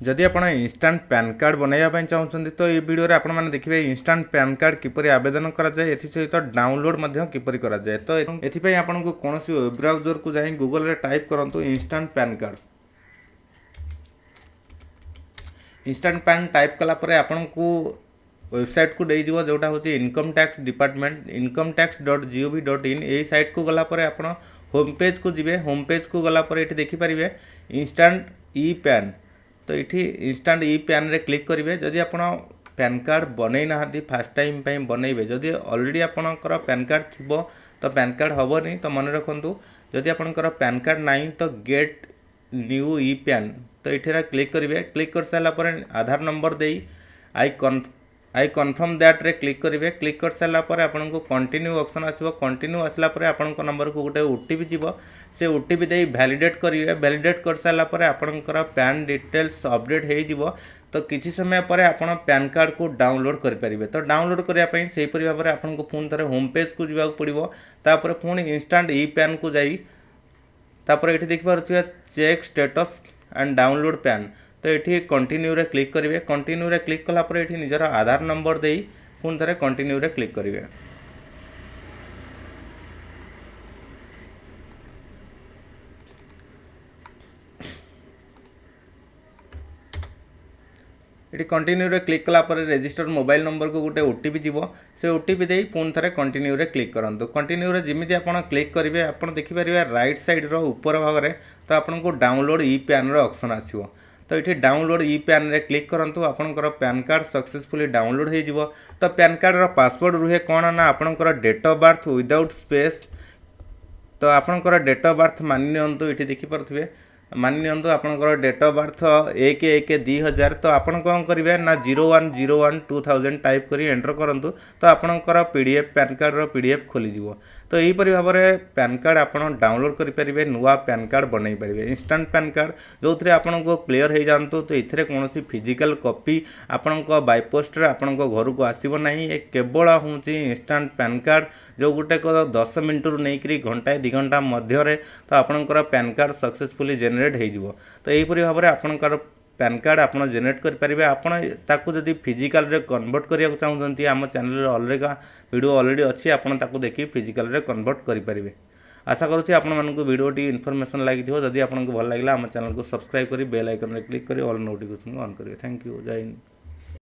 जदि आप instant PAN card बनवाई चाहते तो ये वीडियो रे आपण मैंने देखिए इंस्टांट पैन कार्ड किपरि आवेदन कराए एसहित डाउनलोड किपरि कराए तो ये आपन को कौन वेब ब्राउजर को जाए गूगल रे टाइप करूँ instant PAN card. Instant PAN type कलापर आपन को वेबसाइट को देजो जोटा हूँ इनकम टैक्स डिपार्टमेंट incometax.gov.in यही साइट को गलापर आप होम पेज को जी होम पेज को गलापर ये देखिपारे इंस्टांट ई पैन तो ये इंस्टांट ई पैन रे क्लिक करेंगे जदि आप पैन कार्ड बनई ना फास्ट टाइम बनइबे जदि ऑलरेडी आपनकर पैन कार्ड थी तो पैन कार्ड हेनी तो मन रखु जदि आपनकर पैन कार्ड नहीं तो गेट न्यू ई पैन तो ये क्लिक करेंगे क्लिक कर सारापर आधार नंबर दे आई कन्फर्म दैट रे क्लिक करेंगे क्लिक कर सारापर आपन को कंटिन्यू ऑप्शन आसो कंटिन्यू आसला आपण नंबर को गोटे ओटीपी जीव से ओटीपी दे वैलिडेट करेंगे वैलिडेट कर सारापर आपनकर पैन डिटेल्स अपडेट हो तो किसी समय पर आपन पैन कार्ड को डाउनलोड करेंगे तो डाउनलोड करने से भाव में आपको पुणी थे होम पेज को जावाक पड़ो तापर पुणी इंस्टांट ई पैन को जाई तापर ये देखिए check status and download PAN तो ये कंटिन्यू रे क्लिक करेंगे कंटिन्यू रे क्लिक कलापर ये निजर आधार नंबर दे पुणी थे कंटिन्यू रे क्लिक करेंगे। ये कंटिन्यू रे क्लिक कलापर रेजिस्टर्ड मोबाइल नंबर को गोटे ओटीपी जीव से ओटीपी दे पुणी थे कंटिन्यू रे क्लिक करूँ कंटिन्यू रे जमी आप क्लिक करेंगे आप देखिपारे राइट साइड रो ऊपर भाग में तो आपको डाउनलोड ई पैन रो ऑप्शन आसो तो ये डाउनलोड ई पैन रे क्लिक करूँ आपंकर पैन कार्ड सक्सेसफुली डाउनलोड हो तो पैन कार्ड रो पासवर्ड रुहे कौन ना आपंकर date of birth without space तो आपंकर डेट ऑफ बर्थ मानि नियंतु ये देखिपे मानि नियंतु आपंकर डेट ऑफ बर्थ 1/1/2000 तो आपन कौन करेंगे ना 01/01/2000 टाइप करी एंटर करंतु तो आपंकर पीडीएफ पैन कार्ड रो पीडीएफ खोलीजिवो तो यहीपरि भाव में पैन कार्ड आपन डाउनलोड करेंगे नुआ पैन कार्ड बनई पारे इंस्टांट पैन कार्ड जो थे आपन को क्लियर हो जातु तो ये कौन फिजिकल कॉपी आपण बाय पोस्ट आपण घर को आसब ना ये केवल हूँ इंस्टांट पैन कार्ड जो गोटे 10 मिनट रू नहीं घंटाए 2 घंटा मध्य तो आपंकर पैन कार्ड सक्सेसफुली जेनेट हो तो यहीपरि भाव में आपंकर पैन कार्ड आप जेनेट करेंगे आपड़ ताकू जदि फिजिकाल रे कन्वर्ट करने चाहते आम चैनल अलग वीडियो ऑलरेडी अच्छी आपको देखिए फिजिकाल रे कन्वर्ट करेंगे। आशा करुँच आपको वीडियो टी इनफॉरमेशन लगी जदि आपको भल लगे आम चैनल को सब्सक्राइब कर बेल आइकन रे क्लिक कर ऑल नोटिफिकेशन ऑन करेंगे। थैंक यू जय हिंद।